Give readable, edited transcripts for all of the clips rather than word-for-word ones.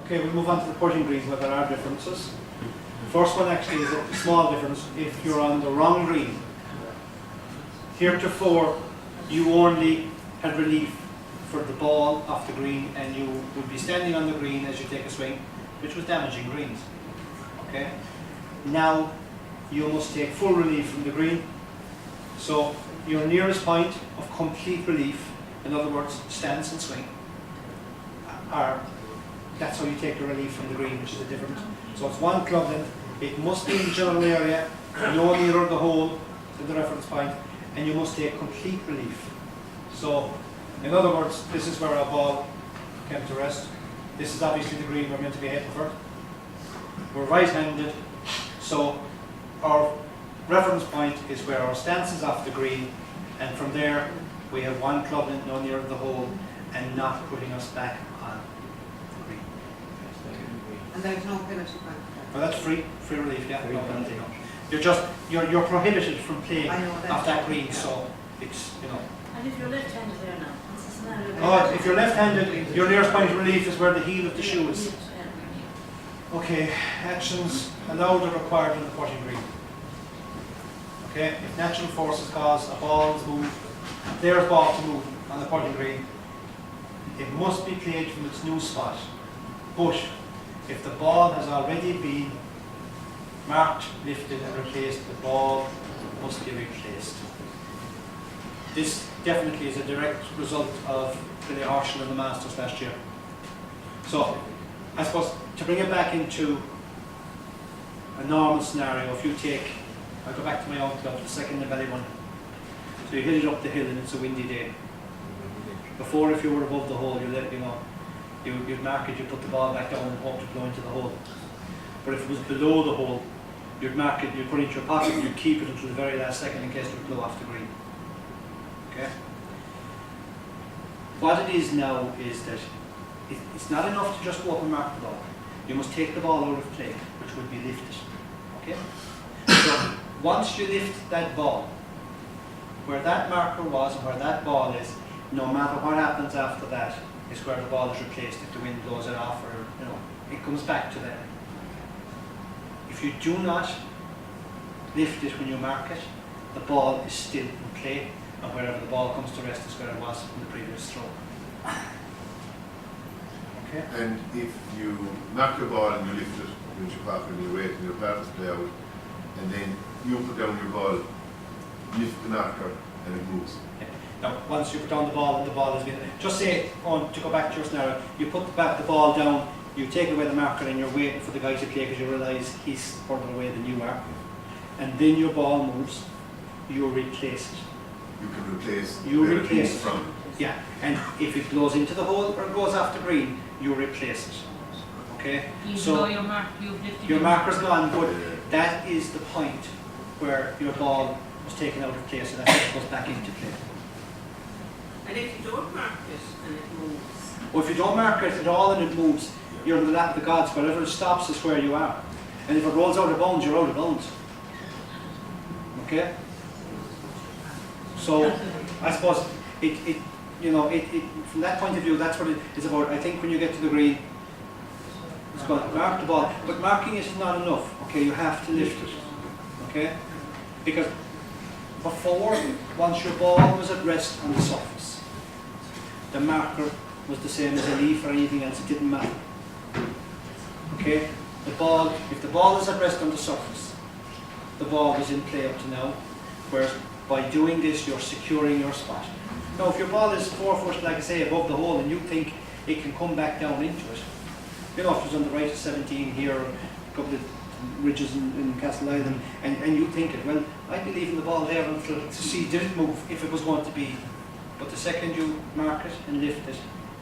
Okay, we'll move on to the putting green where there are differences. The first one actually is a small difference if you're on the wrong green. Heretofore, you only had relief for the ball off the green and you would be standing on the green as you take a swing, which was damaging greens. Okay? Now, you must take full relief from the green. So, your nearest point of complete relief, in other words, stance and swing, that's how you take the relief from the green, which is the difference. So it's one club length, it must be in the general area, no nearer the hole than the reference point, and you must take complete relief. So, in other words, this is where our ball came to rest. This is obviously the green we're meant to be hitting for. We're right-handed, so our reference point is where our stance is off the green, and from there we have one club length no nearer the hole and not putting us back on the green. And there's no penalty point. Well, that's free relief, yeah, no penalty. You're prohibited from playing off that green, so it's, you know. And if you're left-handed there now, what's the scenario? Oh, if you're left-handed, your nearest point of relief is where the heel of the shoe is. Okay, actions allowed or required on the putting green. Okay, if natural forces cause a ball to move, their ball to move on the putting green, it must be played from its new spot. But if the ball has already been marked, lifted and replaced, the ball must be replaced. This definitely is a direct result of Billy Horschel in the Masters last year. So, I suppose to bring it back into a normal scenario, if you take, I'll go back to my own club, the second Novelli one. So you hit it up the hill and it's a windy day. Before, if you were above the hole, you'd mark it, you'd put the ball back down and hope to blow into the hole. But if it was below the hole, you'd mark it, you'd put it into your pocket and you'd keep it until the very last second in case it would blow off the green. Okay? What it is now is that it's not enough to just go up and mark the ball. You must take the ball out of play, which would be lifted. Okay? So once you lift that ball, where that marker was and where that ball is, no matter what happens after that, is where the ball is replaced. If the wind blows it off, or it comes back to them. If you do not lift it when you mark it, the ball is still in play, and wherever the ball comes to rest is where it was in the previous stroke. Okay. And if you knock your ball and you lift it in your pocket and you wait and your partners play out, and then you put down your ball, lift the knocker, and it moves. Yeah. Now, once you put down the ball and the ball has been, just say, to go back to your scenario, you put the ball down, you take away the marker and you're waiting for the guy to play because you realise he's further away than you are. And then your ball moves, you replace it. You can replace it from. Yeah, and if it blows into the hole or goes off the green, you replace it. Okay? So your mark, you've lifted your marker's gone, but that is the point where your ball was taken out of place and that goes back into play. And if you don't mark it and it moves? Well, if you don't mark it at all and it moves, you're in the lap of the gods. Wherever it stops is where you are. And if it rolls out of bounds, you're out of bounds. Okay? So, I suppose from that point of view, that's what it is about. I think when you get to the green, it's going to mark the ball. But marking is not enough. Okay, you have to lift it. Okay? Because before, once your ball was at rest on the surface, the marker was the same as a leaf or anything else. It didn't matter. Okay? If the ball is at rest on the surface, the ball is in play up to now. Whereas by doing this, you're securing your spot. Now, if your ball is 4 foot, like I say, above the hole, and you think it can come back down into it, if it was on the right of 17 here, or a couple of ridges in Castle Island, and you think it, well, I'd be leaving the ball there until to see did it move if it was going to be. But the second you mark it and lift it,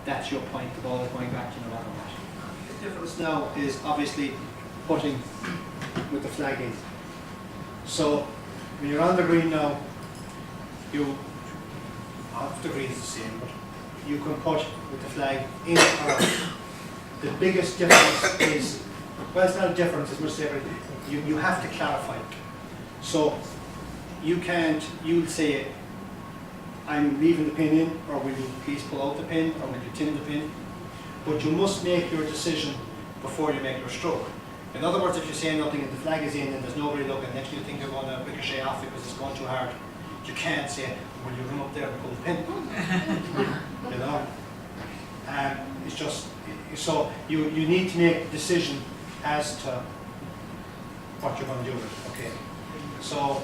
that's your point. The ball is going back to no matter what. The difference now is obviously putting with the flag in. So when you're on the green now, the green is the same, but you can put with the flag in or out. The biggest difference is, well, it's not a difference, it's much different. You have to clarify it. So you'll say, I'm leaving the pin in, or will you please pull out the pin, or will you tin the pin? But you must make your decision before you make your stroke. In other words, if you say nothing and the flag is in and there's nobody looking, next you think you're going to ricochet off because it's going too hard. You can't say, well, you run up there and pull the pin. You know? It's just, so you need to make a decision as to what you're going to do with it. Okay. So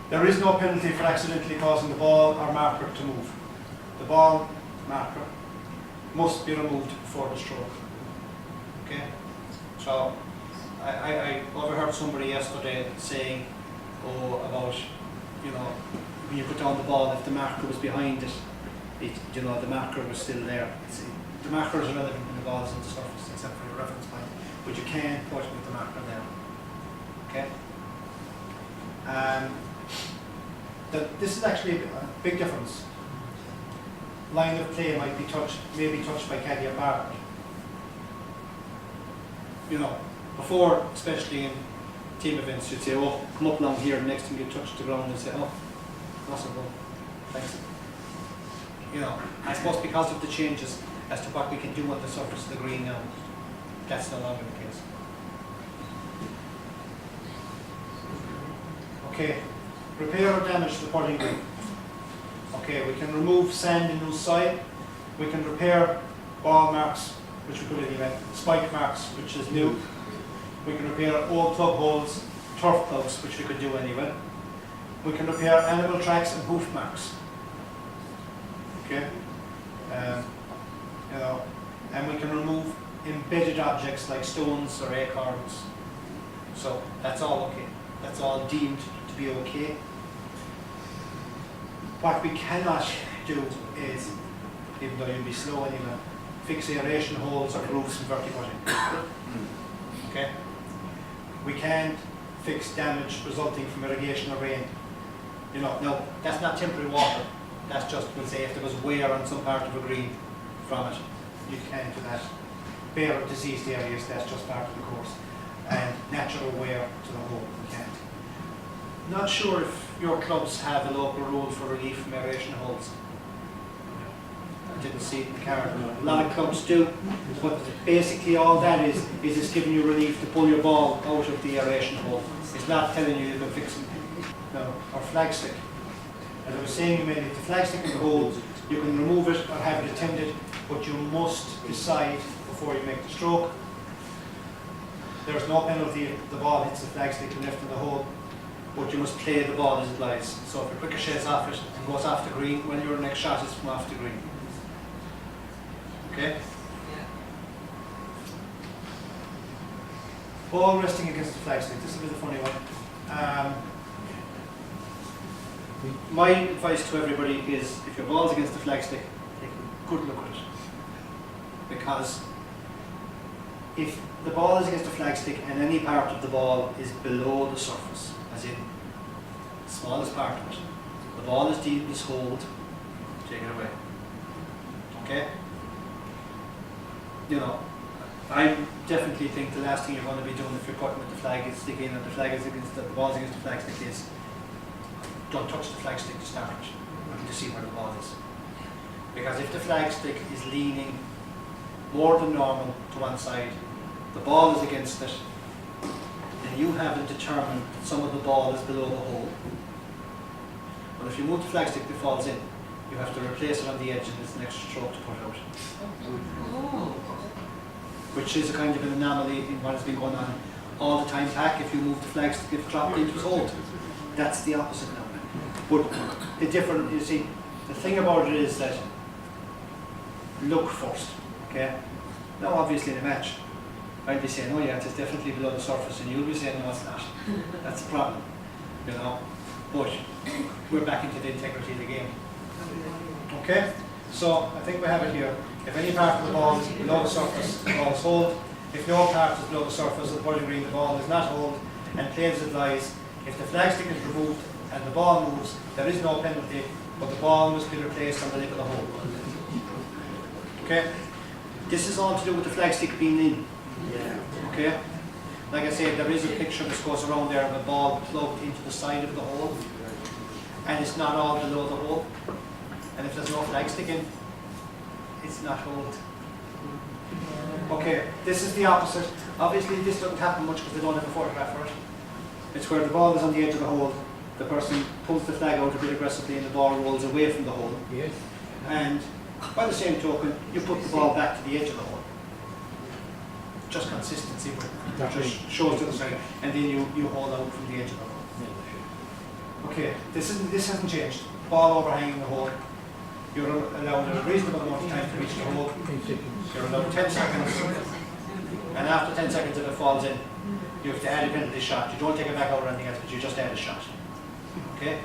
there is no penalty for accidentally causing the ball or marker to move. The ball marker must be removed before the stroke. Okay? So I overheard somebody yesterday saying, oh, about, you know, when you put down the ball, if the marker was behind it, you know, the marker was still there. The marker is irrelevant when the ball is on the surface, except for your reference point, but you can put it with the marker there. Okay? This is actually a big difference. Line of play might be touched, maybe touched by caddy or marker. You know, before, especially in team events, you'd say, oh, come up along here, and next time you touch the ground and say, oh, that's a goal. Thanks. You know, I suppose because of the changes as to what we can do on the surface of the green now, that's no longer the case. Okay, repair or damage to the putting green. Okay, we can remove sand and loose soil. We can repair ball marks, which we could anyway, spike marks, which is new. We can repair old plug holes, turf plugs, which we could do anyway. We can repair animal tracks and hoof marks. Okay, you know, and we can remove embedded objects like stones or acorns. So that's all okay. That's all deemed to be okay. What we cannot do is, even though you'll be slow anyway, fix aeration holes or grooves from verti-putting. Okay? We can't fix damage resulting from irrigation or rain. You know, no, that's not temporary water. That's just, we'll say, if there was wear on some part of a green from it, you can't do that. Bare or diseased areas, that's just part of the course. And natural wear to the hole, we can't. Not sure if your clubs have a local rule for relief from aeration holes. I didn't see it in the card. A lot of clubs do, but basically all that is it's giving you relief to pull your ball out of the aeration hole. It's not telling you can fix it. No, or flag stick. As I was saying, you may leave the flag stick in the hole, you can remove it or have it attended, but you must decide before you make the stroke. There's no penalty if the ball hits the flag stick and left in the hole, but you must play the ball as it lies. So if it ricochets off it and goes off the green, well, your next shot is from off the green. Okay? Ball resting against the flag stick. This is a bit of a funny one. My advice to everybody is, if your ball's against the flag stick, take a good look at it. Because if the ball is against the flag stick and any part of the ball is below the surface, as in the smallest part of it, the ball is deemed as hold, take it away. Okay? You know, I definitely think the last thing you're going to be doing if you're putting with the flag is sticking and the flag is against the ball's against the flag stick is don't touch the flag stick to start it, to see where the ball is. Because if the flag stick is leaning more than normal to one side, the ball is against it, then you haven't determined that some of the ball is below the hole. But if you move the flag stick that falls in, you have to replace it on the edge and it's an extra stroke to put out. Which is a kind of an anomaly in what has been going on all the time back. If you move the flag stick, if dropped into hold, that's the opposite now. But the different, you see, the thing about it is that look first, okay? Now obviously in a match, I'd be saying, oh yeah, it's definitely below the surface, and you'll be saying, no, it's not. That's the problem, you know? But we're back into the integrity of the game. Okay? So I think we have it here. If any part of the ball is below the surface, the ball is hold. If no part is below the surface of the bowling green, the ball is not hold, and play as it lies. If the flag stick is removed and the ball moves, there is no penalty, but the ball must be replaced on the lip of the hole. Okay? This is all to do with the flag stick being in. Okay? Like I said, there is a picture that goes around there of a ball plugged into the side of the hole, and it's not all below the hole. And if there's no flag stick in, it's not hold. Okay. Okay, this is the opposite. Obviously, this doesn't happen much because they don't have a photograph for it. It's where the ball is on the edge of the hole, the person pulls the flag out a bit aggressively and the ball rolls away from the hole. Yes. And by the same token, you put the ball back to the edge of the hole. Just consistency, but it just shows to the side, and then you hold out from the edge of the hole. Okay, this hasn't changed. Ball overhanging the hole. You're allowed a reasonable amount of time to reach the hole. You're allowed 10 seconds, and after 10 seconds if it falls in, you have to add a penalty shot. You don't take it back out or anything else, but you just add a shot. Okay?